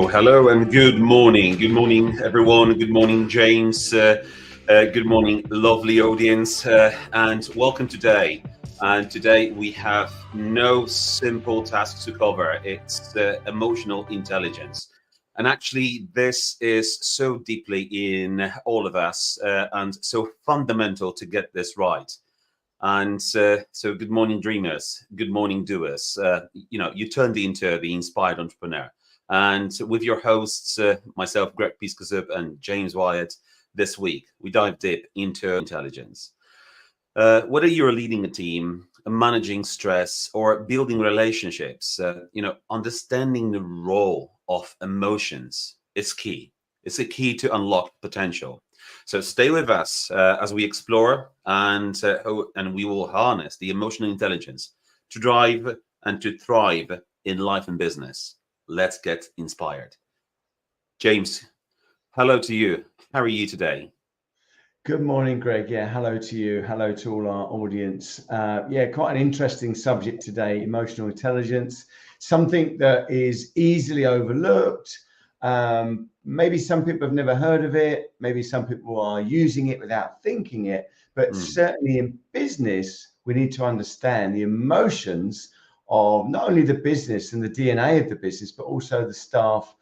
Hello, and good morning. Good morning, everyone. Good morning, James. Good morning, lovely audience, and welcome today. And today we have no simple tasks to cover. It's emotional intelligence. And actually, this is so deeply in all of us and so fundamental to get this right. And so good morning, dreamers. Good morning, doers. You turned into the inspired entrepreneur. And with your hosts, myself, Greg Piskozub, and James Wyatt, this week, we dive deep into intelligence. Whether you're leading a team, managing stress, or building relationships, understanding the role of emotions is key. It's a key to unlock potential. So stay with us as we explore and we will harness the emotional intelligence to drive and to thrive in life and business. Let's get inspired. James, hello to you. How are you today? Good morning, Greg. Yeah, hello to you. Hello to all our audience. Quite an interesting subject today, emotional intelligence, something that is easily overlooked. Maybe some people have never heard of it. Maybe some people are using it without thinking it. But certainly in business, we need to understand the emotions of not only the business and the DNA of the business, but also the staff,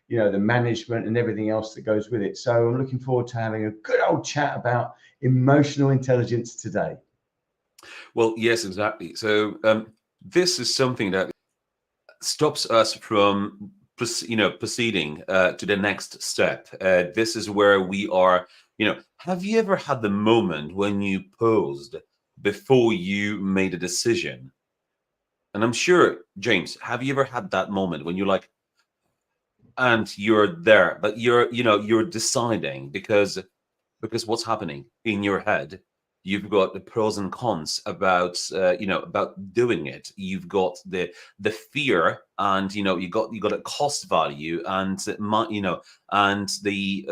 the management and everything else that goes with it. So I'm looking forward to having a good old chat about emotional intelligence today. Well, yes, exactly. So this is something that stops us from proceeding to the next step. This is where we are. Have you ever had the moment when you paused before you made a decision? And I'm sure, James, have you ever had that moment when you're like, and you're there, but you're deciding because what's happening in your head? You've got the pros and cons about about doing it. You've got the fear, and you got a cost value, and and the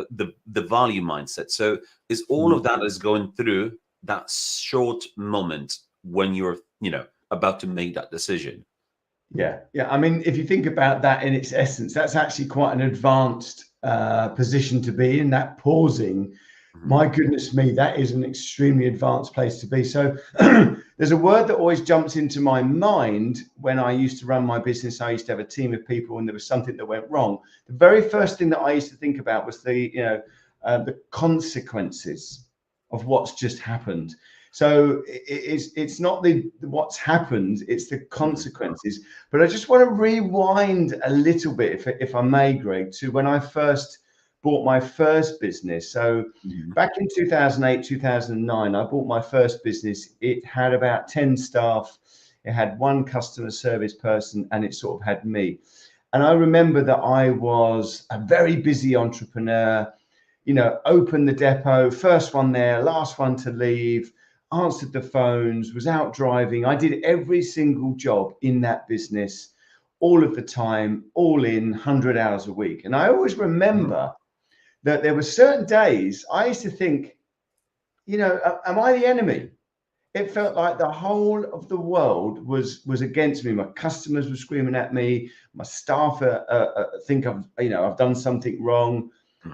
value mindset. So is all of that is going through that short moment when you're about to make that decision. Yeah. I mean, if you think about that in its essence, that's actually quite an advanced position to be in, that pausing. My goodness me, that is an extremely advanced place to be. So there's a word that always jumps into my mind when I used to run my business. I used to have a team of people and there was something that went wrong. The very first thing that I used to think about was the consequences of what's just happened. So it's not what's happened, it's the consequences. But I just want to rewind a little bit, if I may, Greg, to when I first bought my first business. So back in 2008, 2009, I bought my first business. It had about 10 staff. It had one customer service person, and it sort of had me. And I remember that I was a very busy entrepreneur, opened the depot, first one there, last one to leave, answered the phones, was out driving. I did every single job in that business, all of the time, all in 100 hours a week. And I always remember that there were certain days I used to think, am I the enemy? It felt like the whole of the world was against me. My customers were screaming at me. My staff think I've done something wrong.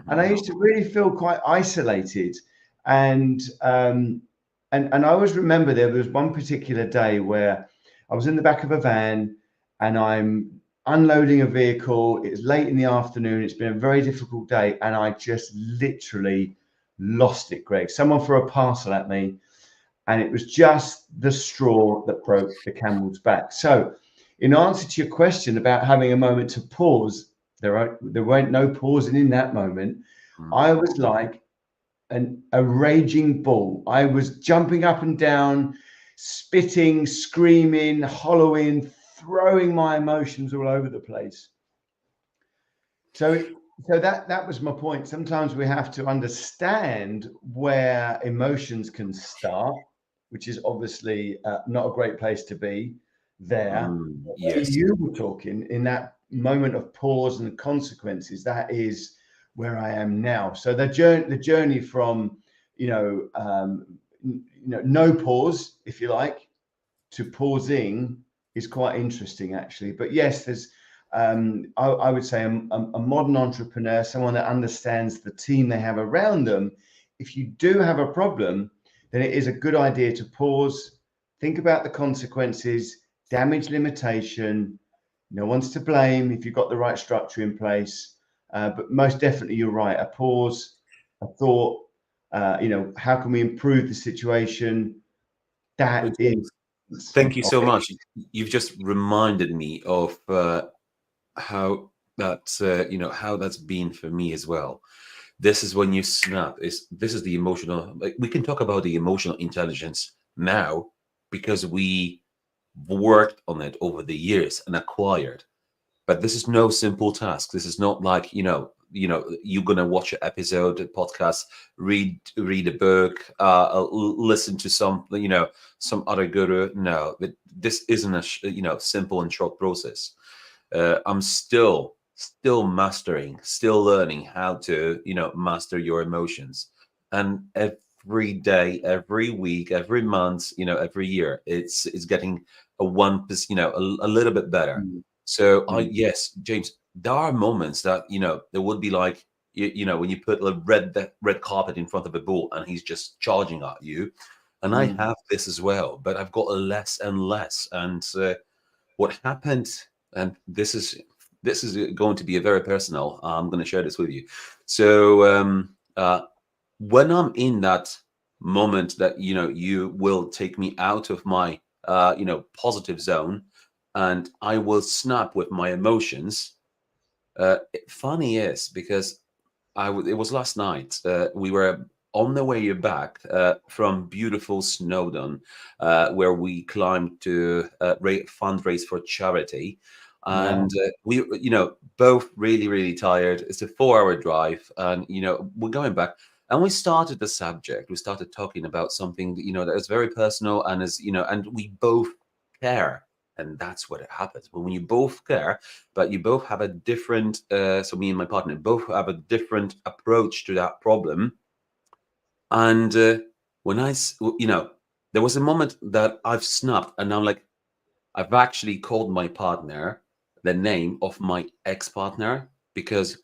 And I used to really feel quite isolated. And I always remember there was one particular day where I was in the back of a van and I'm unloading a vehicle. It's late in the afternoon. It's been a very difficult day. And I just literally lost it, Greg. Someone threw a parcel at me and it was just the straw that broke the camel's back. So in answer to your question about having a moment to pause, there weren't no pausing in that moment. I was like a raging bull. I was jumping up and down, spitting, screaming, hollowing, throwing my emotions all over the place. So so that was my point. Sometimes we have to understand where emotions can start, which is obviously not a great place to be there. Where Yes. you were talking in that moment of pause and consequences, that is where I am now. So the journey from no pause, if you like, to pausing is quite interesting, actually. But yes, there's I would say a modern entrepreneur, someone that understands the team they have around them. If you do have a problem, then it is a good idea to pause, think about the consequences, damage limitation. No one's to blame if you've got the right structure in place. But most definitely, you're right. A pause, a thought. How can we improve the situation? But That is James, thank you so much. You've just reminded me of how how that's been for me as well. This is when you snap. This is the emotional. Like, we can talk about the emotional intelligence now because we worked on it over the years and acquired. But this is no simple task. This is not like you're gonna watch an episode, a podcast, read a book, listen to some other guru. No, this isn't a simple and short process. I'm still mastering, still learning how to master your emotions, and every day, every week, every month, every year, it's getting a 1%, a little bit better. Mm, So mm, yes, James, there are moments that there would be like when you put a red carpet in front of a bull and he's just charging at you, and I mm. have this as well, but I've got less and less. And what happened, and this is going to be a very personal. I'm going to share this with you. So when I'm in that moment that you will take me out of my positive zone, and I will snap with my emotions. Funny is because it was last night. We were on the way back from beautiful Snowdon, where we climbed to fundraise for charity, and Wow. we, both really, really tired. It's a 4-hour drive, and we're going back. And we started the subject. We started talking about something that is very personal, and and we both care, and that's what it happens. But when you both care, but you both have a different so me and my partner both have a different approach to that problem. And when there was a moment that I've snapped, and I'm like, I've actually called my partner the name of my ex-partner, because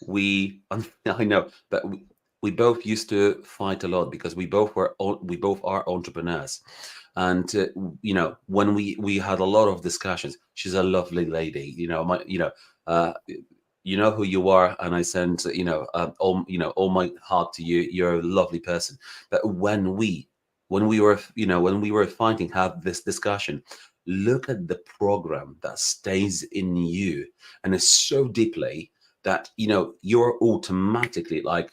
I know, but we both used to fight a lot because we both are entrepreneurs. And when we had a lot of discussions. She's a lovely lady, uh you know who you are, and I send all my heart to you. You're a lovely person. But when we were fighting, have this discussion, look at the program that stays in you, and it's so deeply that you're automatically like,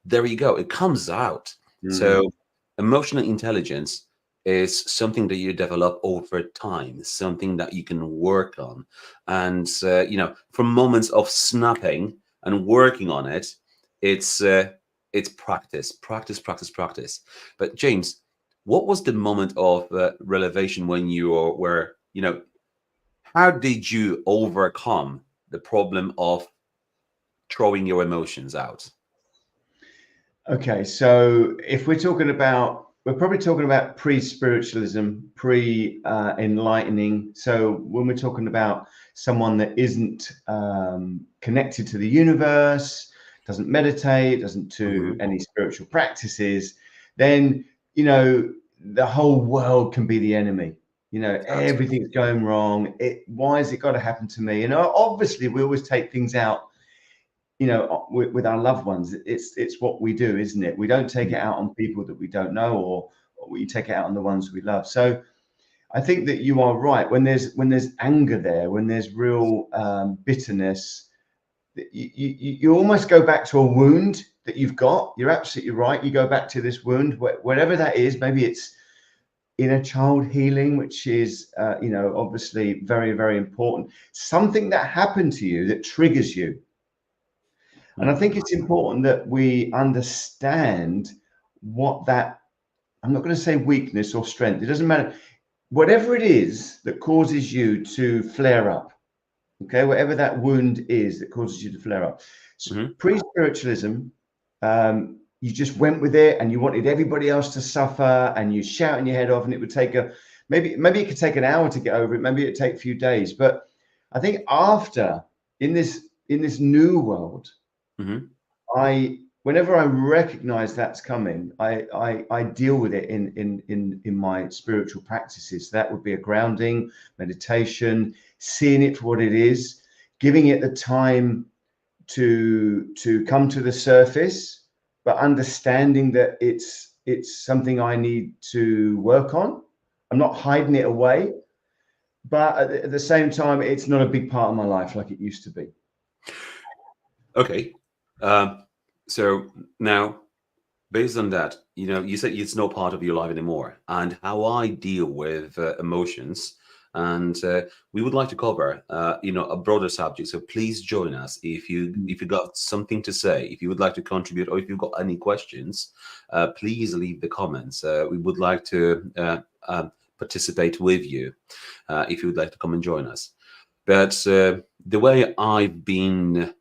there you go, it comes out. Mm. So emotional intelligence is something that you develop over time, something that you can work on. And from moments of snapping and working on it, it's practice, practice, practice, practice. But James, what was the moment of revelation when you were, how did you overcome the problem of throwing your emotions out? Okay, so if we're probably talking about pre-spiritualism, pre-enlightening. So when we're talking about someone that isn't connected to the universe, doesn't meditate, doesn't do Hmm. any spiritual practices, then the whole world can be the enemy. Absolutely. Everything's going wrong. Why has it got to happen to me? Obviously, we always take things out with our loved ones. It's what we do, isn't it? We don't take it out on people that we don't know, or we take it out on the ones we love. So I think that you are right. When there's anger there, when there's real bitterness, you almost go back to a wound that you've got. You're absolutely right. You go back to this wound, wherever that is. Maybe it's inner child healing, which is obviously very, very important. Something that happened to you that triggers you. And I think it's important that we understand what that, I'm not going to say weakness or strength, it doesn't matter. Whatever it is that causes you to flare up, okay, whatever that wound is that causes you to flare up. So pre-spiritualism, you just went with it and you wanted everybody else to suffer and you shouting your head off, and it would take maybe it could take an hour to get over it, maybe it'd take a few days. But I think after, in this new world, whenever I recognize that's coming, I deal with it in my spiritual practices. That would be a grounding, meditation, seeing it for what it is, giving it the time to come to the surface, but understanding that it's something I need to work on. I'm not hiding it away, but at the same time, it's not a big part of my life like it used to be. Okay. So now, based on that, you said it's not part of your life anymore, and how I deal with emotions. And we would like to cover, a broader subject. So please join us if you got something to say, if you would like to contribute, or if you've got any questions, please leave the comments. We would like to participate with you if you would like to come and join us. But the way I've been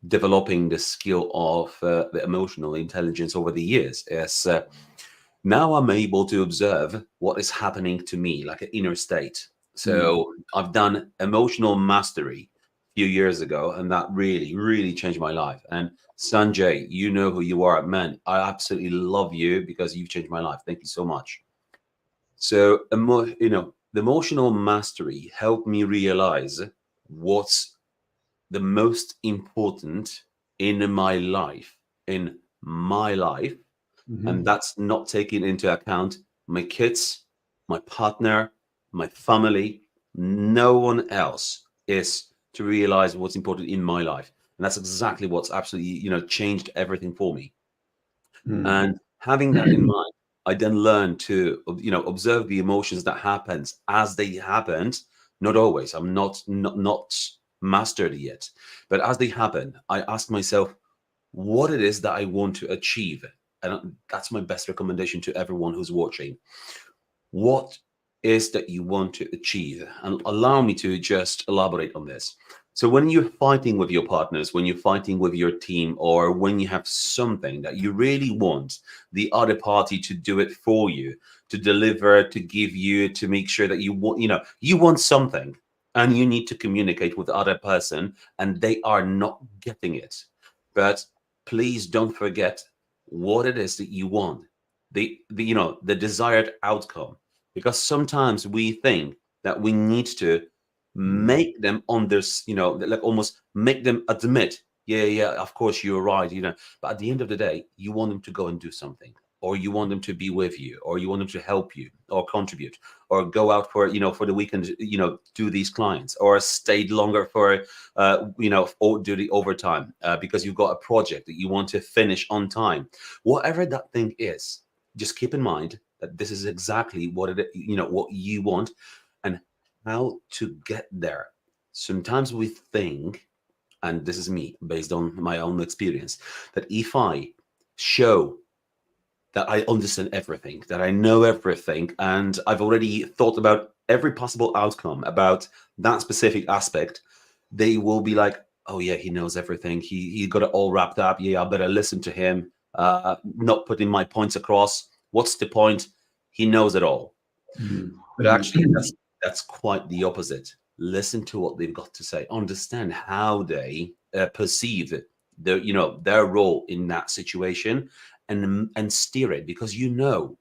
developing the skill of the emotional intelligence over the years is now I'm able to observe what is happening to me, like an inner state. So I've done emotional mastery a few years ago, and that really, really changed my life. And Sanjay, you know who you are, man. I absolutely love you because you've changed my life. Thank you so much. So, the emotional mastery helped me realize what's the most important in my life, and that's not taking into account my kids, my partner, my family. No one else is to realize what's important in my life, and that's exactly what's absolutely changed everything for me. And having that in mind, I then learned to observe the emotions that happens as they happened. Not always. I'm not mastered yet, but as they happen, I ask myself what it is that I want to achieve. And that's my best recommendation to everyone who's watching. What is that you want to achieve? And allow me to just elaborate on this. So when you're fighting with your partners, when you're fighting with your team, or when you have something that you really want the other party to do it for you, to deliver, to give you, to make sure that you want something, and you need to communicate with the other person and they are not getting it. But please don't forget what it is that you want, the desired outcome, because sometimes we think that we need to make them on this, like almost make them admit, yeah, of course you're right, but at the end of the day, you want them to go and do something, or you want them to be with you, or you want them to help you or contribute, or go out for for the weekend, do these clients, or stay longer for or do the overtime because you've got a project that you want to finish on time. Whatever that thing is, just keep in mind that this is exactly what what you want, and how to get there. Sometimes we think, and this is me based on my own experience, that if I show that I understand everything, that I know everything, and I've already thought about every possible outcome about that specific aspect, they will be like, oh yeah, he knows everything. He got it all wrapped up. Yeah, I better listen to him. Not putting my points across. What's the point? He knows it all. But actually, that's quite the opposite. Listen to what they've got to say. Understand how they perceive their role in that situation, and steer it, because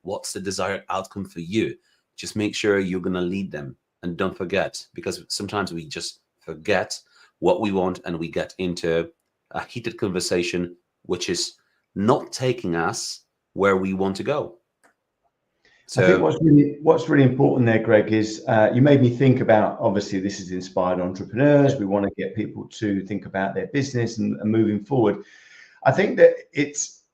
what's the desired outcome for you. Just make sure you're going to lead them, and don't forget, because sometimes we just forget what we want and we get into a heated conversation which is not taking us where we want to go. I think what's really important there, Greg, is you made me think about, obviously this is inspired entrepreneurs. We want to get people to think about their business and moving forward. I think that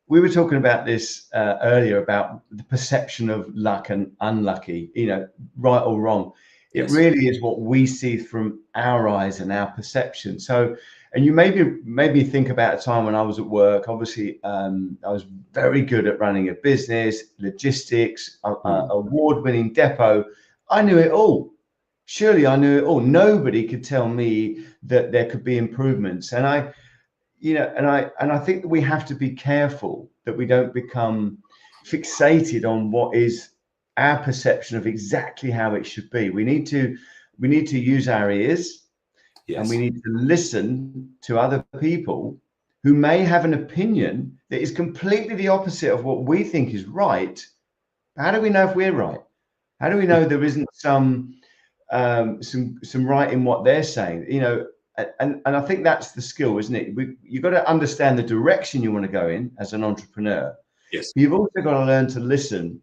we were talking about this earlier about the perception of luck and unlucky, right or wrong. It really is what we see from our eyes and our perception. So And you maybe think about a time when I was at work. Obviously, I was very good at running a business, logistics, award-winning depot. I knew it all. Surely I knew it all. Nobody could tell me that there could be improvements. And I think that we have to be careful that we don't become fixated on what is our perception of exactly how it should be. We need to use our ears, and we Yes. need to listen to other people who may have an opinion that is completely the opposite of what we think is right. How do we know if we're right? How do we know there isn't some right in what they're saying? And I think that's the skill, isn't it? You've got to understand the direction you want to go in as an entrepreneur. Yes. You've also got to learn to listen,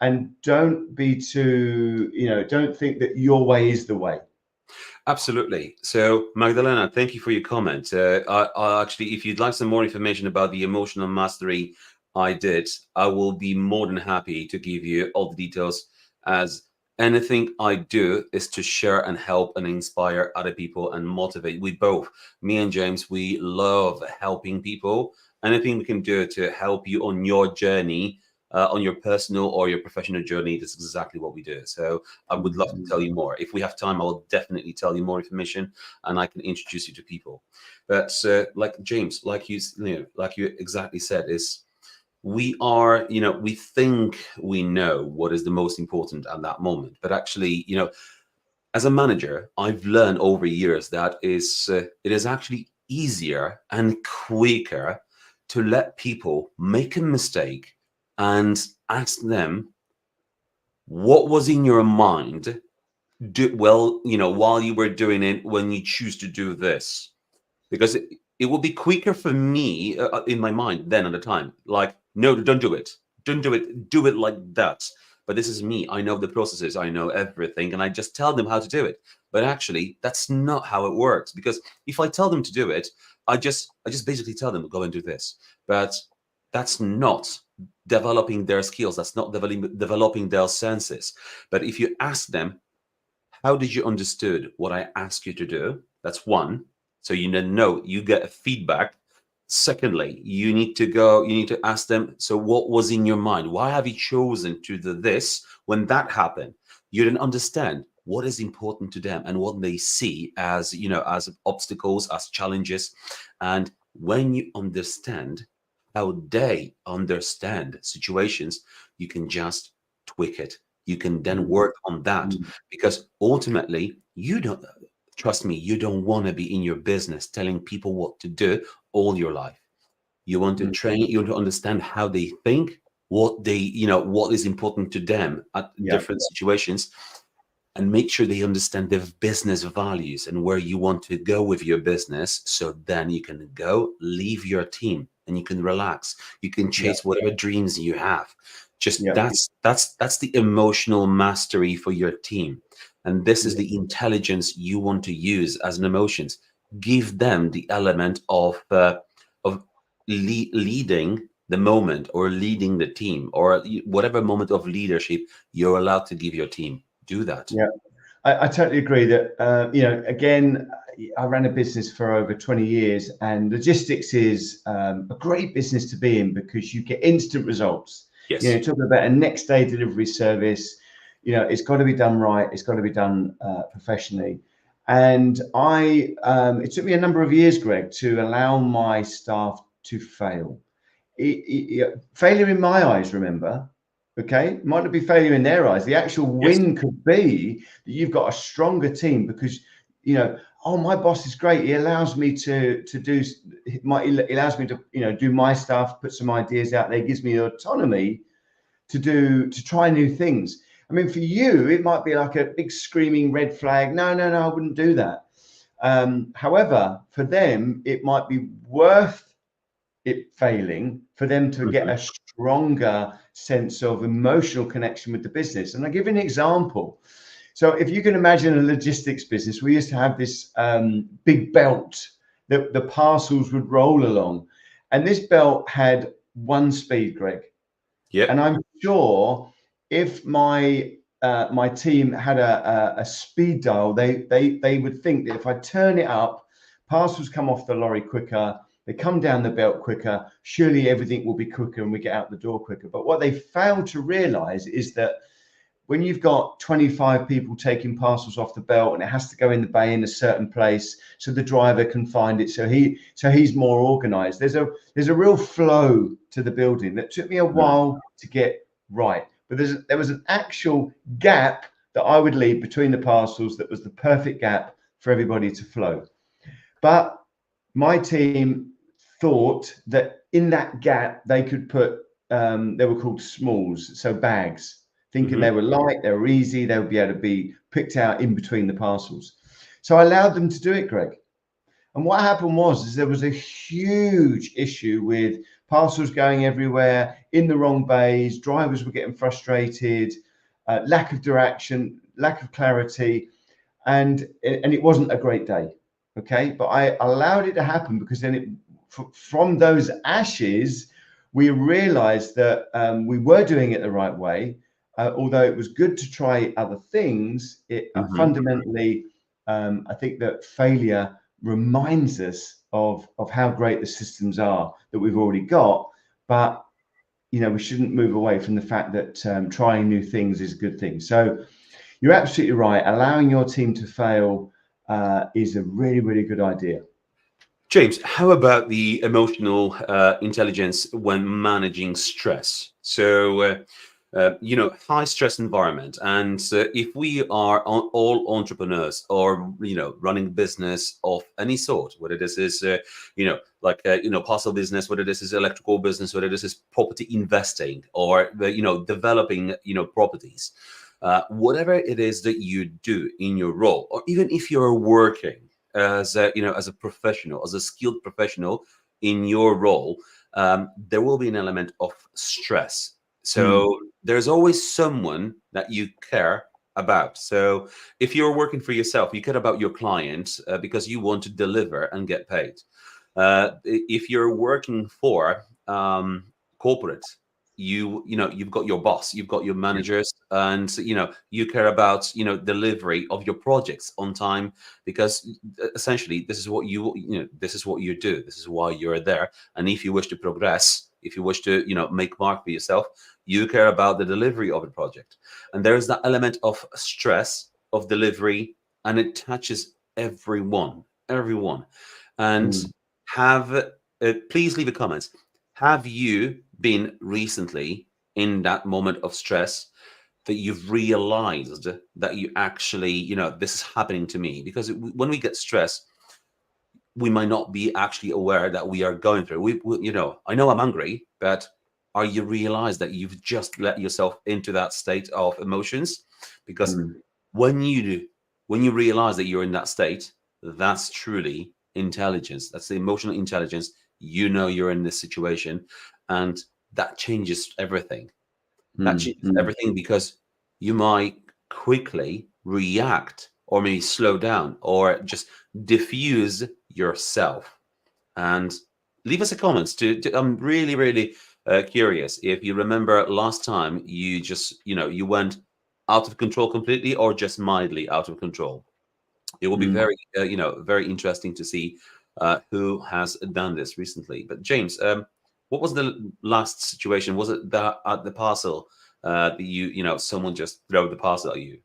and don't don't think that your way is the way. Absolutely. So, Magdalena, thank you for your comment. I actually, if you'd like some more information about the emotional mastery I did, I will be more than happy to give you all the details, as anything I do is to share and help and inspire other people and motivate. We both, me and James, we love helping people. Anything we can do to help you on your journey, on your personal or your professional journey, that's exactly what we do. So I would love to tell you more. If we have time, I will definitely tell you more information, and I can introduce you to people. But like James, like you exactly said, is we are, we think we know what is the most important at that moment, but actually, as a manager, I've learned over years that it is actually easier and quicker to let people make a mistake and ask them what was in your mind while you were doing it, when you choose to do this, because it will be quicker for me in my mind then at the time, like, no, don't do it, do it like that. But this is me, I know the processes, I know everything, and I just tell them how to do it. But actually, that's not how it works, because if I tell them to do it, I just basically tell them, go and do this. But that's not developing their skills, that's not developing their senses. But if you ask them, how did you understood what I asked you to do? That's one. So you know, you get a feedback. Secondly, you need to ask them, so what was in your mind? Why have you chosen to do this when that happened? You didn't understand what is important to them and what they see as, as obstacles, as challenges. And when you understand how they understand situations, you can just tweak it. You can then work on that, because ultimately, you don't, trust me, you don't want to be in your business telling people what to do all your life. You want to train, you want to understand how they think, what is important to them at Yeah, different situations, and make sure they understand their business values and where you want to go with your business. So then you can go leave your team and you can relax. You can yeah, chase whatever dreams you have. Just yeah, that's the emotional mastery for your team. And this is the intelligence you want to use as an emotions. Give them the element of leading the moment, or leading the team, or whatever moment of leadership you're allowed to give your team. Do that. yeah. I totally agree that, again, I ran a business for over 20 years, and logistics is a great business to be in because you get instant results. Yes. Talking about a next day delivery service, it's got to be done right. It's got to be done professionally. And it took me a number of years, Greg, to allow my staff to fail. Failure in my eyes, remember, okay, might not be failure in their eyes. The actual Yes. win could be that you've got a stronger team because, oh, my boss is great. He allows me to do he allows me to, do my stuff, put some ideas out there, gives me autonomy to try new things. I mean, for you, it might be like a big screaming red flag. No, no, no, I wouldn't do that. However, for them, it might be worth it failing for them to get Mhm. a stronger sense of emotional connection with the business. And I'll give you an example. So if you can imagine a logistics business, we used to have this big belt that the parcels would roll along. And this belt had one speed, Greg. And Yep. I'm sure if my team had a speed dial, they would think that if I turn it up parcels come off the lorry quicker, they come down the belt quicker, surely everything will be quicker and we get out the door quicker. But what they fail to realize is that when you've got 25 people taking parcels off the belt and it has to go in the bay in a certain place so the driver can find it, so he's more organized. There's a real flow to the building that took me a while to get right. But there was an actual gap that I would leave between the parcels that was the perfect gap for everybody to flow. But my team thought that in that gap they could put they were called smalls, so bags, thinking they were light, they were easy, they would be able to be picked out in between the parcels. So I allowed them to do it, Greg. And what happened was there was a huge issue with parcels going everywhere in the wrong bays. Drivers were getting frustrated, lack of direction, lack of clarity, and it wasn't a great day. Okay, but I allowed it to happen because then from those ashes, we realized that we were doing it the right way. Although it was good to try other things, it fundamentally, I think that failure reminds us of how great the systems are that we've already got. But, you know, we shouldn't move away from the fact that trying new things is a good thing. So you're absolutely right. Allowing your team to fail is a really, really good idea. James, how about the emotional intelligence when managing stress? So, high stress environment, and if we are all entrepreneurs or running business of any sort, whether this is parcel business, whether this is electrical business, whether this is property investing or developing properties, whatever it is that you do in your role, or even if you're working as a professional, as a skilled professional in your role, there will be an element of stress. So there's always someone that you care about. So if you're working for yourself, you care about your clients because you want to deliver and get paid. If you're working for corporate, you've got your boss, you've got your managers, and you care about delivery of your projects on time, because essentially this is what this is what you do, this is why you're there. And if you wish to progress, if you wish to make mark for yourself, you care about the delivery of the project. And there is that element of stress of delivery, and it touches everyone. And please leave a comment. Have you been recently in that moment of stress that you've realized that you actually, this is happening to me? Because when we get stressed, we might not be actually aware that we are going through. I know I'm angry, but are you realize that you've just let yourself into that state of emotions? Because when you realize that you're in that state, that's truly intelligence. That's the emotional intelligence. You're in this situation, and that changes everything. That changes everything, because you might quickly react, or maybe slow down, or just diffuse yourself. And leave us a comment. I'm really, really curious if you remember last time you just, you went out of control completely, or just mildly out of control. It will be very, very interesting to see who has done this recently. But James, what was the last situation? Was it the parcel that someone just throw the parcel at you?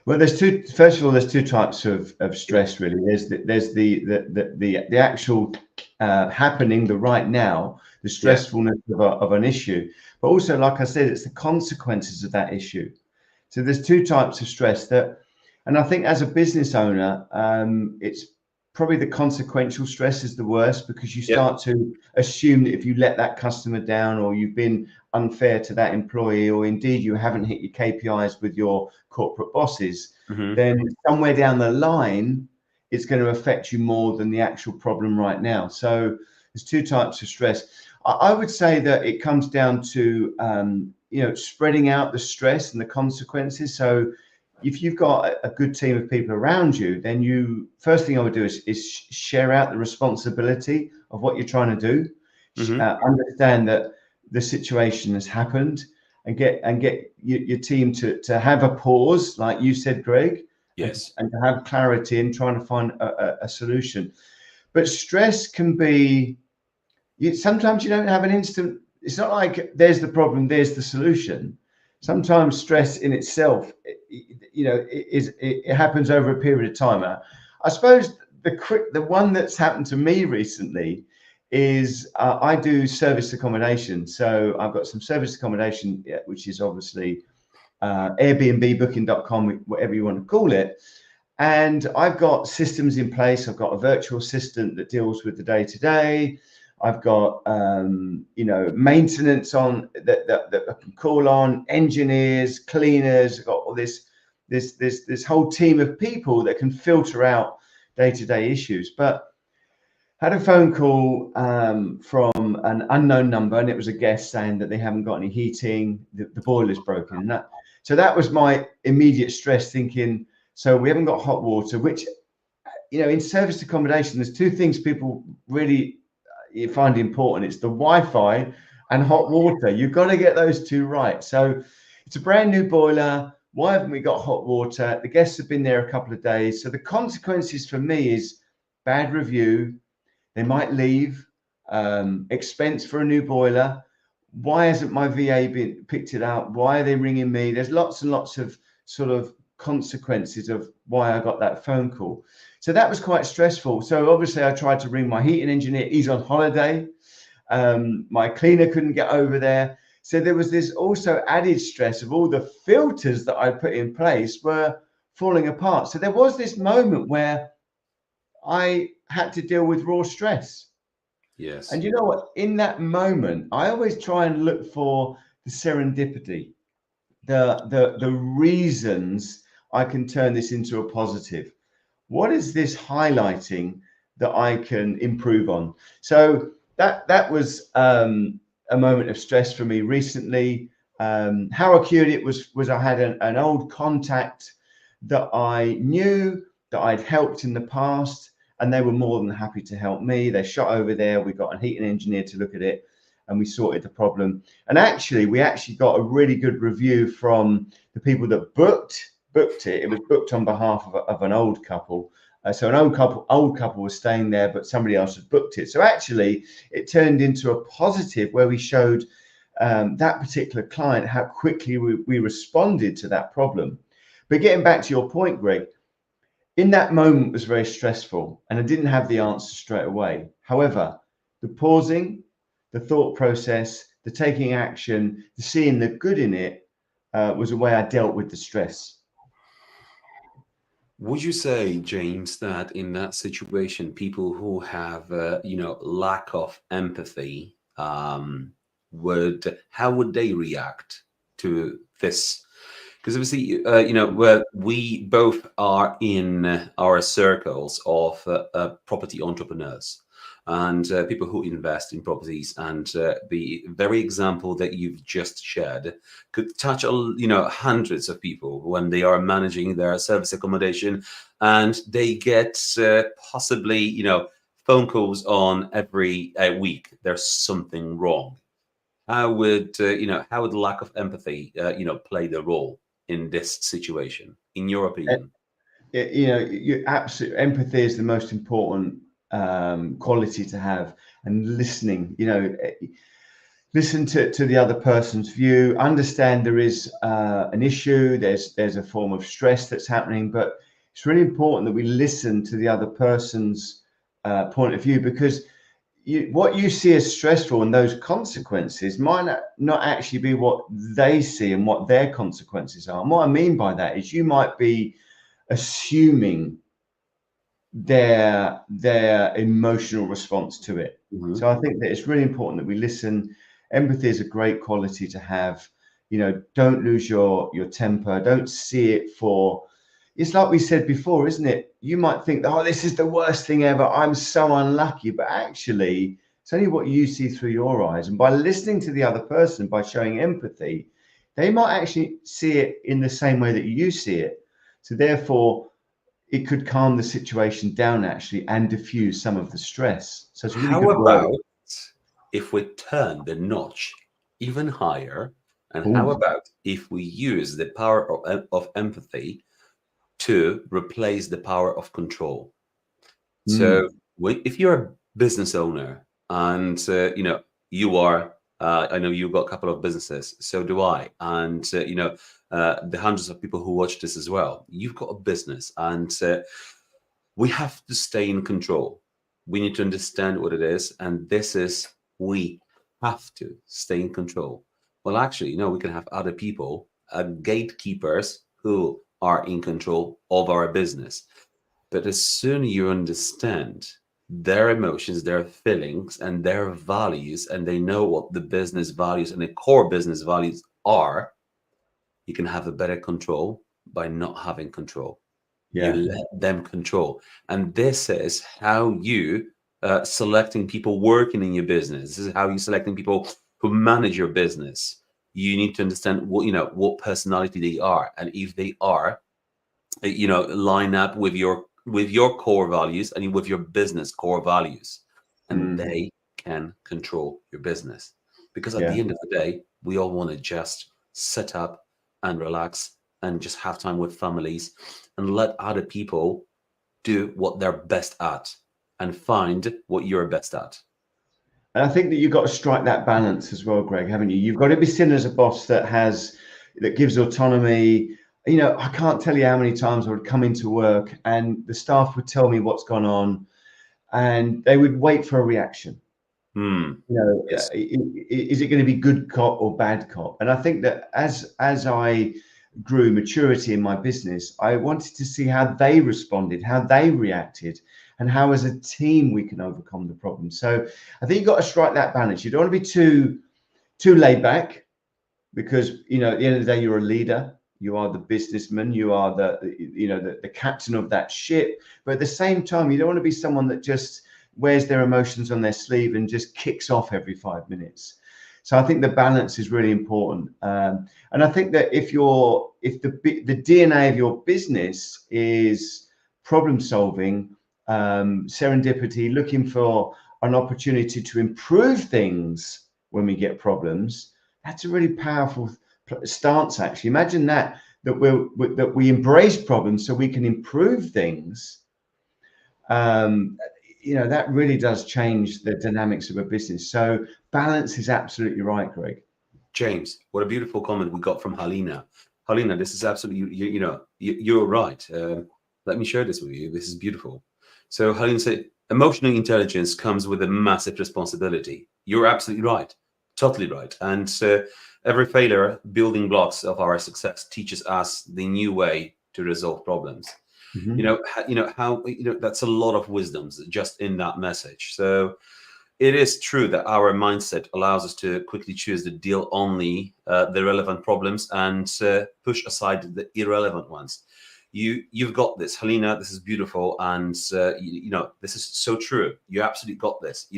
Well, first of all, there's two types of stress, really. There's the actual happening, the right now, the stressfulness of an issue. But also, like I said, it's the consequences of that issue. So there's two types of stress and I think as a business owner, it's probably the consequential stress is the worst, because you start to assume that if you let that customer down, or you've been unfair to that employee, or indeed you haven't hit your KPIs with your corporate bosses, then somewhere down the line, it's going to affect you more than the actual problem right now. So there's two types of stress. I would say that it comes down to, spreading out the stress and the consequences. So if you've got a good team of people around you, then first thing I would do is share out the responsibility of what you're trying to do. Understand that the situation has happened, and get your team to have a pause, like you said, Greg, Yes. and to have clarity and trying to find a solution. But stress can be, sometimes you don't have an instant, it's not like there's the problem, there's the solution. Sometimes stress in itself, it happens over a period of time. I suppose the one that's happened to me recently is I do service accommodation. So I've got some service accommodation, which is obviously Airbnb, booking.com, whatever you want to call it. And I've got systems in place. I've got a virtual assistant that deals with the day to day. I've got maintenance on that I can call on, engineers, cleaners. I've got all this whole team of people that can filter out day-to-day issues. But had a phone call from an unknown number, and it was a guest saying that they haven't got any heating, the boiler's broken. And so that was my immediate stress, thinking, so we haven't got hot water, which, in service accommodation, there's two things people really find important. It's the Wi-Fi and hot water. You've got to get those two right. So it's a brand new boiler. Why haven't we got hot water? The guests have been there a couple of days. So the consequences for me is bad review. They might leave, expense for a new boiler. Why hasn't my VA picked it out? Why are they ringing me? There's lots and lots of sort of consequences of why I got that phone call. So that was quite stressful. So obviously I tried to ring my heating engineer. He's on holiday. My cleaner couldn't get over there. So there was this also added stress of all the filters that I put in place were falling apart. So there was this moment where I had to deal with raw stress. Yes. And you know what? In that moment, I always try and look for the serendipity, the reasons I can turn this into a positive. What is this highlighting that I can improve on? So that was a moment of stress for me recently. How acute it was I had an old contact that I knew, that I'd helped in the past, and they were more than happy to help me. They shot over there. We got a heating engineer to look at it, and we sorted the problem. And actually, we got a really good review from the people that booked it. It was booked on behalf of an old couple. So an old couple was staying there, but somebody else had booked it. So actually, it turned into a positive where we showed that particular client how quickly we responded to that problem. But getting back to your point, Greg, in that moment was very stressful, and I didn't have the answer straight away. However, the pausing, the thought process, the taking action, the seeing the good in it was a way I dealt with the stress. Would you say, James, that in that situation, people who have, lack of empathy, how would they react to this? Because obviously, where we both are in our circles of property entrepreneurs and people who invest in properties, and the very example that you've just shared could touch hundreds of people when they are managing their service accommodation, and they get possibly phone calls on every week. There's something wrong. How would lack of empathy play the role in this situation, in your opinion? You absolute empathy is the most important quality to have, and listening. Listen to the other person's view. Understand there is an issue. There's a form of stress that's happening, but it's really important that we listen to the other person's point of view, because what you see as stressful and those consequences might not actually be what they see and what their consequences are. And what I mean by that is you might be assuming their emotional response to it. Mhm. So I think that it's really important that we listen. Empathy is a great quality to have. Don't lose your temper. Don't see it for, it's like we said before, isn't it? You might think, oh, this is the worst thing ever, I'm so unlucky. But actually, it's only what you see through your eyes. And by listening to the other person, by showing empathy, they might actually see it in the same way that you see it. So therefore, it could calm the situation down actually and diffuse some of the stress. So it's a really How good way. about if we turn the notch even higher? And how Ooh. about if we use the power of empathy to replace the power of control. Mm. So if you're a business owner and you are, I know you've got a couple of businesses, so do I, and the hundreds of people who watch this as well. You've got a business, and we have to stay in control. We need to understand what it is, and this is we have to stay in control. Well, actually, we can have other people, gatekeepers, who are in control of our business. But as soon you understand their emotions, their feelings, and their values, and they know what the business values and the core business values are, you can have a better control by not having control. You Yeah. let them control. And this is how you selecting people working in your business. This is how you selecting people who manage your business. You need to understand what personality they are, and if they are line up with your core values and with your business core values, and Mm. they can control your business. Because at the Yeah. end of the day, we all want to just sit up and relax and just have time with families and let other people do what they're best at and find what you're best at. And I think that you've got to strike that balance as well, Greg, haven't you? You've got to be seen as a boss that gives autonomy. I can't tell you how many times I would come into work and the staff would tell me what's gone on, and they would wait for a reaction. Hmm. Yes. Is it going to be good cop or bad cop? And I think that as I grew maturity in my business, I wanted to see how they responded, how they reacted, and how as a team we can overcome the problem. So I think you've got to strike that balance. You don't want to be too laid back, because at the end of the day, you're a leader. You are the businessman. You are the captain of that ship. But at the same time, you don't want to be someone that just wears their emotions on their sleeve and just kicks off every 5 minutes. So I think the balance is really important. And I think that if the DNA of your business is problem solving, serendipity, looking for an opportunity to improve things when we get problems, that's a really powerful stance. Actually, imagine that we embrace problems so we can improve things. Um, that really does change the dynamics of a business. So balance is absolutely right, Greg. James, what a beautiful comment we got from Halina. Halina, this is absolutely, you're right. Let me share this with you. This is beautiful. So Halina said, emotional intelligence comes with a massive responsibility. You're absolutely right. Totally right. And every failure, building blocks of our success, teaches us the new way to resolve problems. Mm-hmm. How, that's a lot of wisdoms just in that message. So it is true that our mindset allows us to quickly choose to deal only the relevant problems and push aside the irrelevant ones. You've got this, Helena. This is beautiful, and this is so true. You absolutely got this.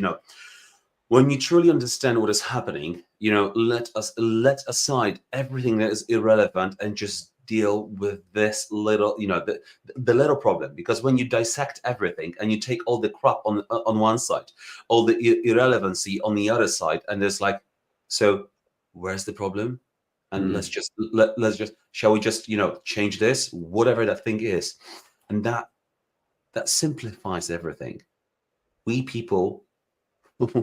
When you truly understand what is happening, let aside everything that is irrelevant and just deal with this little, the little problem. Because when you dissect everything and you take all the crap on one side, all the irrelevancy on the other side, and there's like, so where's the problem? And Mm. let's just shall we just change this, whatever that thing is, and that simplifies everything. We people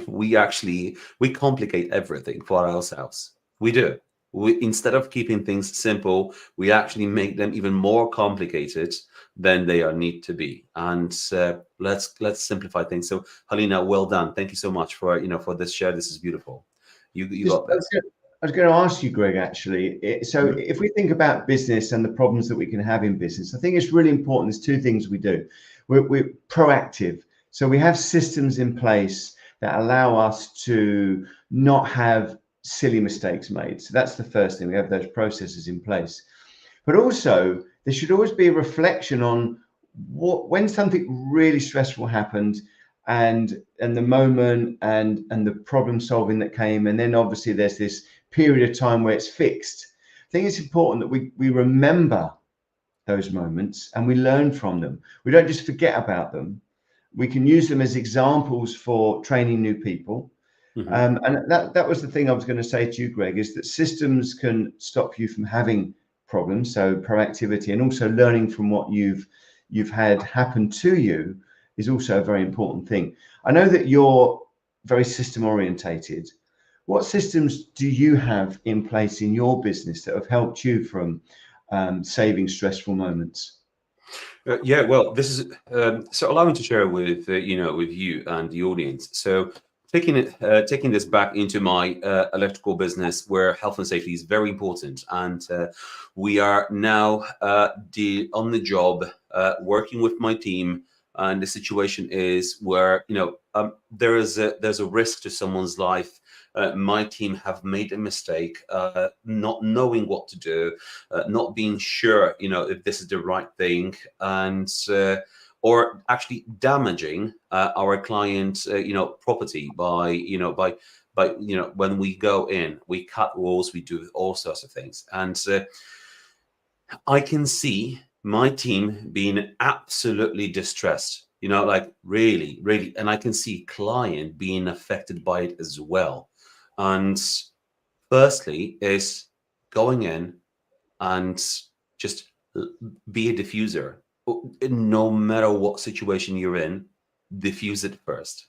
we complicate everything for ourselves. We do. Instead of keeping things simple, we actually make them even more complicated than they are need to be. And let's simplify things. So Halina, well done. Thank you so much for this share. This is beautiful. You Just, got this. I was going to ask you, Greg, actually. So Mhm. if we think about business and the problems that we can have in business, I think it's really important. There's two things we do. We're proactive. So we have systems in place that allow us to not have silly mistakes made. So that's the first thing. We have those processes in place. But also, there should always be a reflection on when something really stressful happened, and the moment and the problem solving that came, and then obviously there's this period of time where it's fixed. I think it's important that we remember those moments and we learn from them. We don't just forget about them. We can use them as examples for training new people. Mhm. And that was the thing I was going to say to you, Greg, is that systems can stop you from having problems. So proactivity and also learning from what you've had happen to you is also a very important thing. I know that you're very system orientated. What systems do you have in place in your business that have helped you from saving stressful moments? Yeah, well, this is so allow me to share with with you and the audience. So taking this back into my electrical business, where health and safety is very important, and we are now on the job working with my team, and the situation is where there's a risk to someone's life. My team have made a mistake, not knowing what to do, not being sure, if this is the right thing, and or actually damaging our client, property by, when we go in, we cut walls, we do all sorts of things, and I can see my team being absolutely distressed. Like really, really, and I can see client being affected by it as well. And firstly is going in and just be a diffuser. No matter what situation you're in, diffuse it first.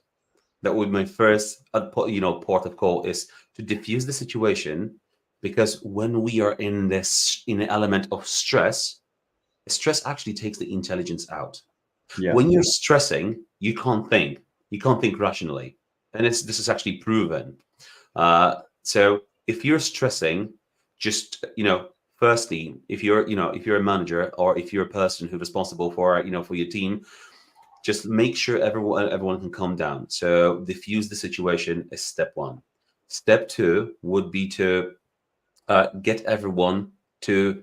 That would be my first, port of call, is to diffuse the situation, because when we are in an element of stress actually takes the intelligence out. Yeah. When you're stressing, you can't think rationally, and this is actually proven. So if you're stressing, just firstly, if you're a manager, or if you're a person who's responsible for for your team, just make sure everyone can calm down. So diffuse the situation is step one. Step two would be to get everyone to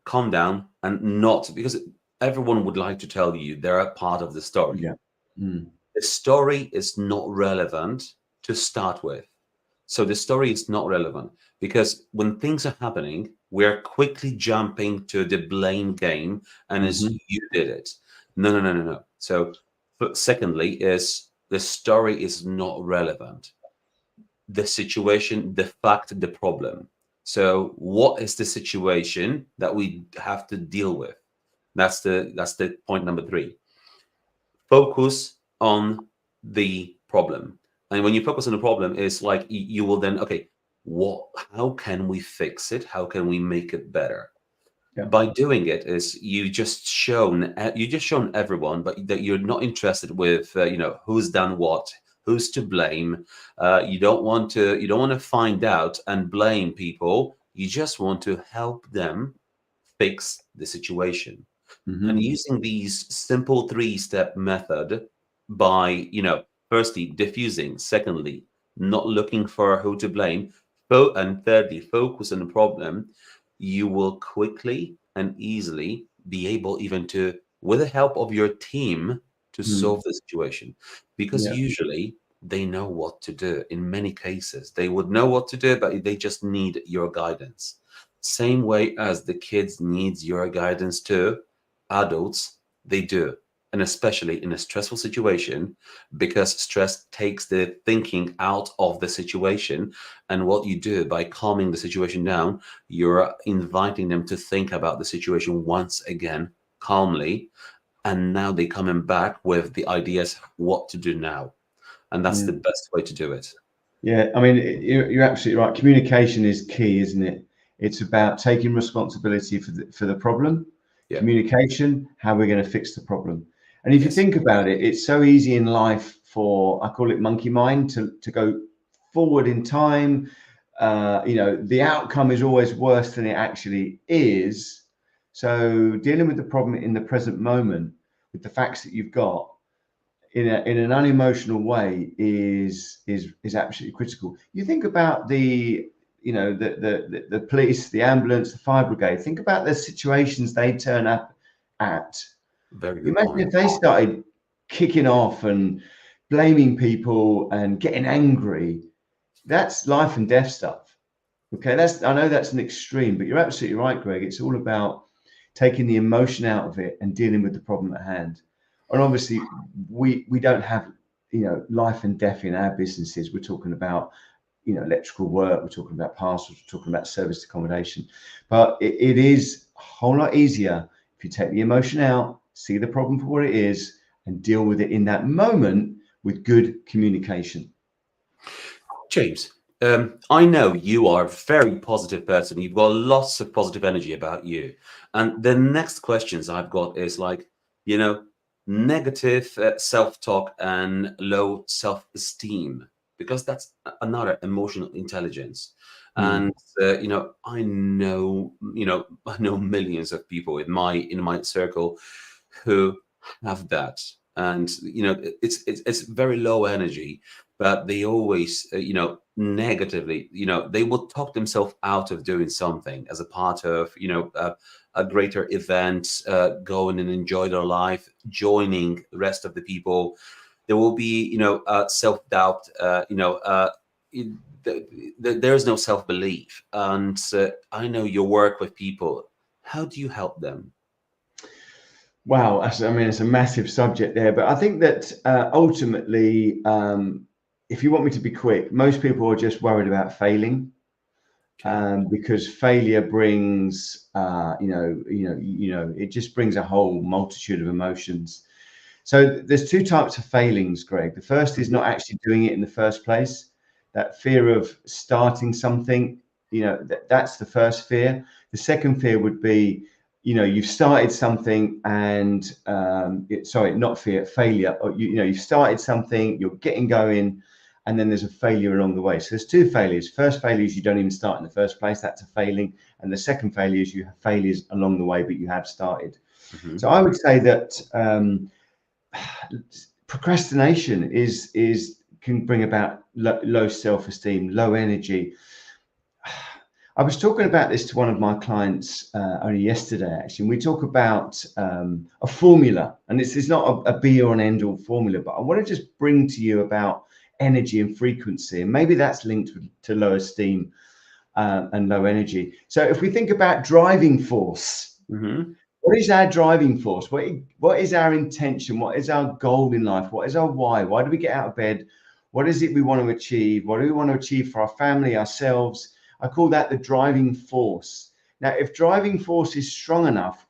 calm down, and not because everyone would like to tell you they're a part of the story. Yeah. Mm. The story is not relevant to start with. So the story is not relevant, because when things are happening, we're quickly jumping to the blame game, and as Hmm. you did it. No, no, no, no, no. So, but secondly, is the story is not relevant. The situation, the fact, the problem. So, what is the situation that we have to deal with? That's the point number three. Focus on the problem. And when you focus on the problem, it's like you will then, okay, what, how can we fix it? How can we make it better? Yeah. By doing it, is you just shown everyone, but that you're not interested with who's done what, who's to blame. You don't want to find out and blame people. You just want to help them fix the situation. And Hmm. using these simple three-step method, by firstly diffusing, secondly not looking for who to blame, and thirdly focus on the problem, you will quickly and easily be able, even to, with the help of your team, to Mm. solve the situation, because Yeah. usually they know what to do. In many cases they would know what to do, but they just need your guidance, same way as the kids needs your guidance too. Adults, they do, and especially in a stressful situation, because stress takes the thinking out of the situation. And what you do by calming the situation down, you're inviting them to think about the situation once again calmly, and now they coming back with the ideas what to do now, and that's Yeah. the best way to do it. Yeah, I mean, you're absolutely right. Communication is key, isn't it? It's about taking responsibility for the problem, Yeah. communication, how we're going to fix the problem. And if you Yes. think about it, it's so easy in life for, I call it monkey mind, to go forward in time. The outcome is always worse than it actually is. So dealing with the problem in the present moment with the facts that you've got in an unemotional way is absolutely critical. You think about the police, the ambulance, the fire brigade. Think about the situations they turn up at. Very good Imagine point. if they started kicking off and blaming people and getting angry. That's life and death stuff. Okay, I know that's an extreme, but you're absolutely right, Greg. It's all about taking the emotion out of it and dealing with the problem at hand. And obviously, we don't have life and death in our businesses. We're talking about electrical work. We're talking about parcels. We're talking about service accommodation. But it is a whole lot easier if you take the emotion out, see the problem for what it is, and deal with it in that moment with good communication. James, I know you are a very positive person. You've got lots of positive energy about you. And the next questions I've got is like, you know, negative self-talk and low self-esteem, because that's another emotional intelligence. Mm. And I know millions of people in my circle who have that, and it's very low energy, but they always negatively, they will talk themselves out of doing something as a part of a greater event, go and enjoy their life, joining the rest of the people. There will be self-doubt, there's no self-belief. And I know you work with people. How do you help them? Wow, I mean, it's a massive subject there, but I think that ultimately, if you want me to be quick, most people are just worried about failing, Okay. because failure brings, it just brings a whole multitude of emotions. So there's two types of failings, Greg. The first is Mhm. not actually doing it in the first place. That fear of starting something, that's the first fear. The second fear would be, you've started something and, sorry, not fear, failure. Or, you've started something, you're getting going, and then there's a failure along the way. So there's two failures. First failure is you don't even start in the first place. That's a failing. And the second failure is you have failures along the way, but you have started. Mhm. So I would say that procrastination is can bring about low self-esteem, low energy. I was talking about this to one of my clients only yesterday, actually, and we talk about a formula, and this is not a be or an end all formula, but I want to just bring to you about energy and frequency, and maybe that's linked to low esteem and low energy. So if we think about driving force, Mhm. what is our driving force? What is our intention? What is our goal in life? What is our why? Why do we get out of bed? What is it we want to achieve? What do we want to achieve for our family, ourselves? I call that the driving force. Now, if driving force is strong enough,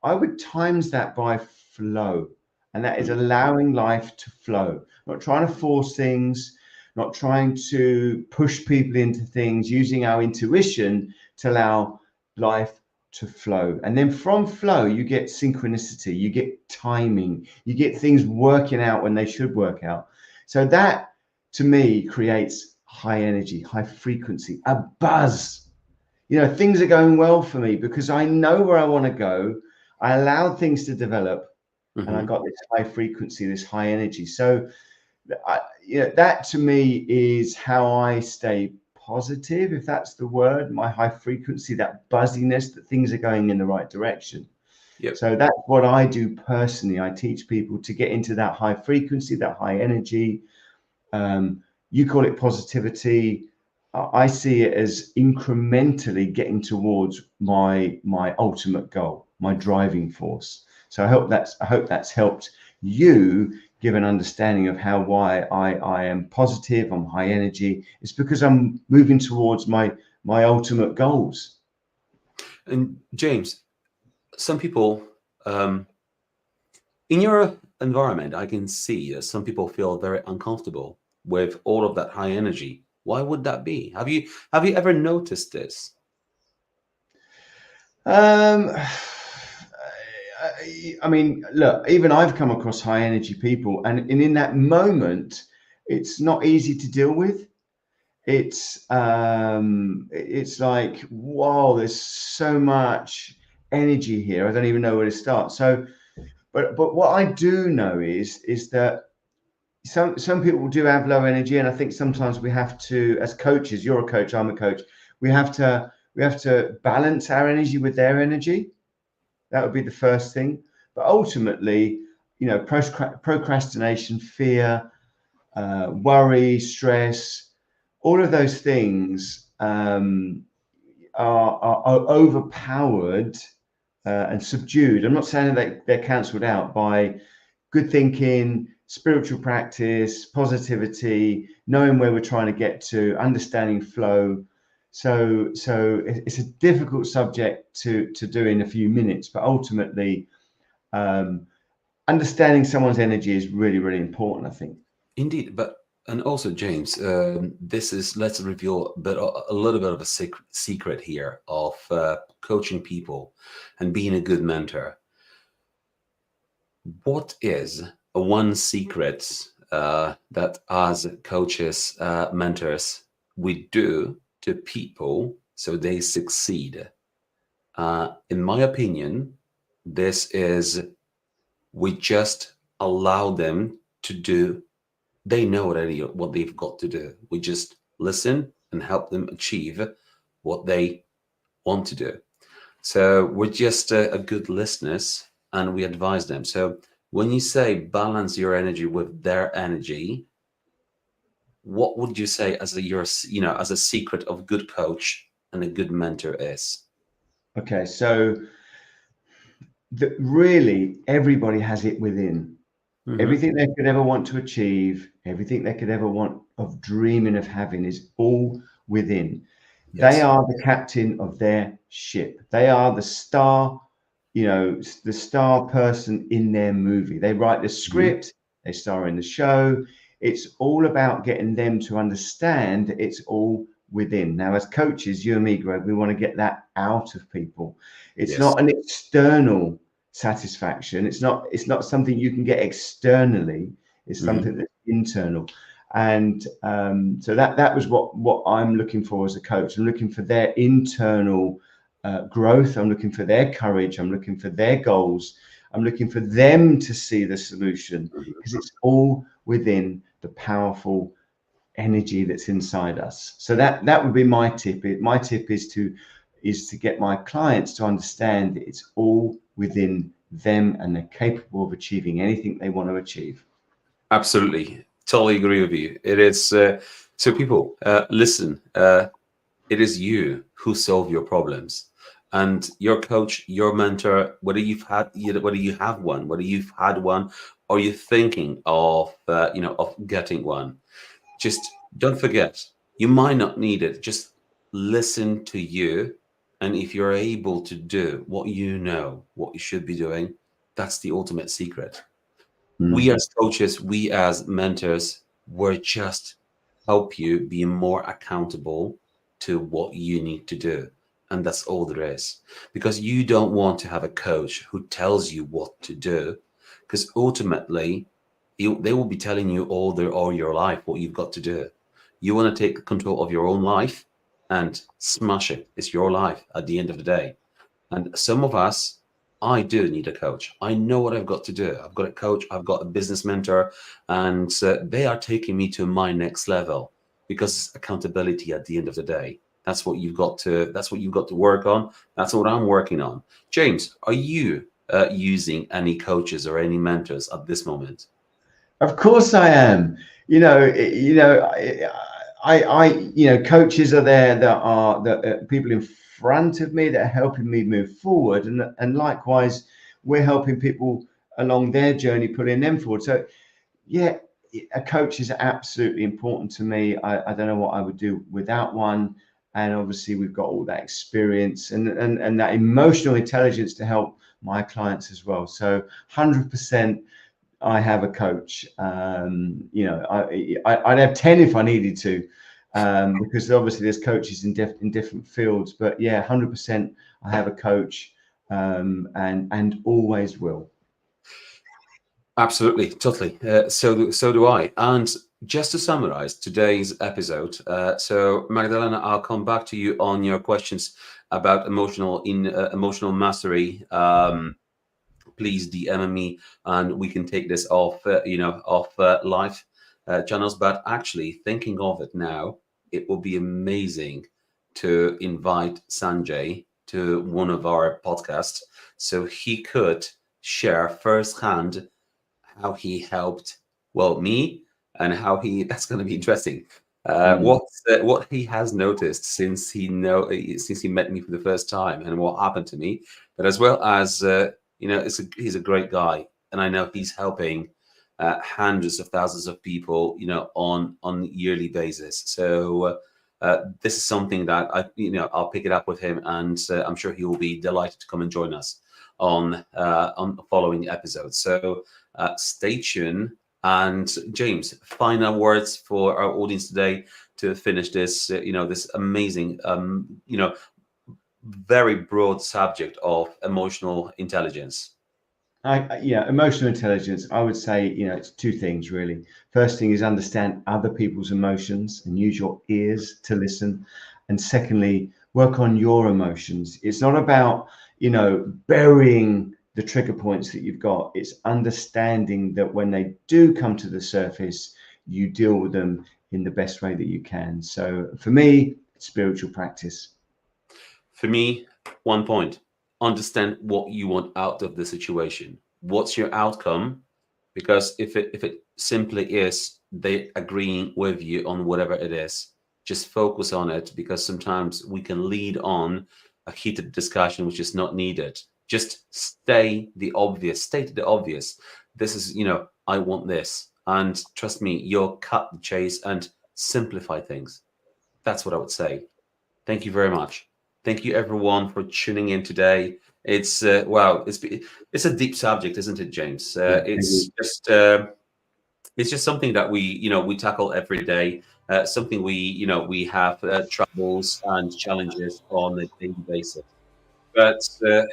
I would times that by flow. And that is Mhm. allowing life to flow, not trying to force things, not trying to push people into things, using our intuition to allow life to flow. And then from flow, you get synchronicity, you get timing, you get things working out when they should work out. So that to me creates high energy, high frequency, a buzz. Things are going well for me because I know where I want to go. I allowed things to develop, and I Mhm. got this high frequency, this high energy. So that to me is how I stay positive, if that's the word. My high frequency, that buzziness, that things are going in the right direction. Yep. So that's what I do personally. I teach people to get into that high frequency, that high energy. You call it positivity. I see it as incrementally getting towards my ultimate goal, my driving force. So I hope that's helped you give an understanding of why I am positive, I'm high energy. It's because I'm moving towards my ultimate goals. And James, some people, um, in your environment, I can see that some people feel very uncomfortable with all of that high energy. Why would that be? Have you ever noticed this? Um, I mean, look, even I've come across high energy people, and in that moment, it's not easy to deal with. It's like, wow, there's so much energy here. I don't even know where to start. So, but what I do know is that some people do have low energy, and I think sometimes we have to, as coaches, you're a coach, I'm a coach, we have to balance our energy with their energy. That would be the first thing. But ultimately, procrastination, fear, worry, stress, all of those things are overpowered and subdued. I'm not saying that they're cancelled out by good thinking, spiritual practice, positivity, knowing where we're trying to get to, understanding flow. It's a difficult subject to do in a few minutes, but ultimately, um, understanding someone's energy is really, really important, I think. Indeed, but and also James, this is let's reveal a little bit of a secret here of coaching people and being a good mentor. What is one secret that as coaches, mentors, we do to people so they succeed? In my opinion, this is we just allow them to do. They know already what they've got to do. We just listen and help them achieve what they want to do. So we're just a good listeners and we advise them. So when you say balance your energy with their energy, what would you say as as a secret of good coach and a good mentor is? Okay, so really everybody has it within. Hmm. Everything they could ever want to achieve, everything they could ever want of dreaming of having is all within. They Yes. are the captain of their ship. They are the star, the star person in their movie. They write the Hmm. script, they star in the show. It's all about getting them to understand that it's all within. Now, as coaches, you and me, Greg, we want to get that out of people. It's Yes. not an external satisfaction. It's not something you can get externally. It's Hmm. something that's internal. And so that was what I'm looking for as a coach. I'm looking for their internal growth. I'm looking for their courage. I'm looking for their goals. I'm looking for them to see the solution because it's all within the powerful energy that's inside us. So that would be my tip. My tip is to get my clients to understand that it's all within them and they're capable of achieving anything they want to achieve. Absolutely. Totally agree with you. It is so people listen. It is you who solve your problems, and your coach, your mentor, whether you have one, whether you've had one, or you're thinking of of getting one, just don't forget, you might not need it. Just listen to you, and if you're able to do what you know what you should be doing, that's the ultimate secret. We Mm. as coaches, we as mentors, we're just help you be more accountable to what you need to do. And that's all there is. Because you don't want to have a coach who tells you what to do, because ultimately they will be telling you all your life what you've got to do. You want to take control of your own life and smash it. It's your life at the end of the day. And some of us, I do need a coach. I know what I've got to do. I've got a coach, I've got a business mentor, and they are taking me to my next level because it's accountability at the end of the day. That's what you've got to. That's what you've got to work on. That's what I'm working on. James, are you using any coaches or any mentors at this moment? Of course I am. Coaches are there that people in front of me that are helping me move forward, and likewise, we're helping people along their journey, putting them forward. So yeah, a coach is absolutely important to me. I don't know what I would do without one. And obviously, we've got all that experience and that emotional intelligence to help my clients as well. So, 100%, I have a coach. I'd have 10 if I needed to, because obviously there's coaches in different fields. But yeah, 100%, I have a coach, and always will. Absolutely, totally. So do I. And just to summarize today's episode, so Magdalena, I'll come back to you on your questions about emotional mastery. Please DM me, and we can take this off, off live channels. But actually, thinking of it now, it will be amazing to invite Sanjay to one of our podcasts so he could share firsthand how he helped, well, me, and how he that's going to be interesting. Mm. What he has noticed since he met me for the first time and what happened to me, but as well as he's a great guy, and I know he's helping hundreds of thousands of people on yearly basis. So this is something that I'll pick it up with him, and I'm sure he will be delighted to come and join us on the following episodes. So stay tuned. And James, final words for our audience today to finish this, this amazing, very broad subject of emotional intelligence. Emotional intelligence, I would say, it's two things really. First thing is understand other people's emotions and use your ears to listen. And secondly, work on your emotions. It's not about, burying the trigger points that you've got. It's understanding that when they do come to the surface, you deal with them in the best way that you can. So for me, it's spiritual practice. For me, one point: understand what you want out of the situation. What's your outcome? Because if it simply is they agreeing with you on whatever it is, just focus on it, because sometimes we can lead on a heated discussion which is not needed. Just state the obvious. This is, I want this. And trust me, you'll cut the chase and simplify things. That's what I would say. Thank you very much. Thank you everyone for tuning in today. It's wow, it's a deep subject, isn't it, James? It's just something that we tackle every day. Something we have troubles and challenges on a daily basis. But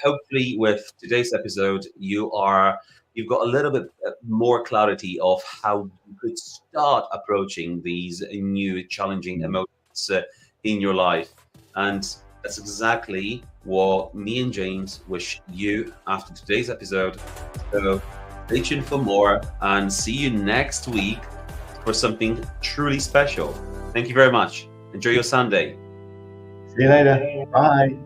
hopefully, with today's episode, you've got a little bit more clarity of how you could start approaching these new challenging emotions in your life. And that's exactly what me and James wish you after today's episode. So stay tuned for more, and see you next week for something truly special. Thank you very much. Enjoy your Sunday. See you later. Bye.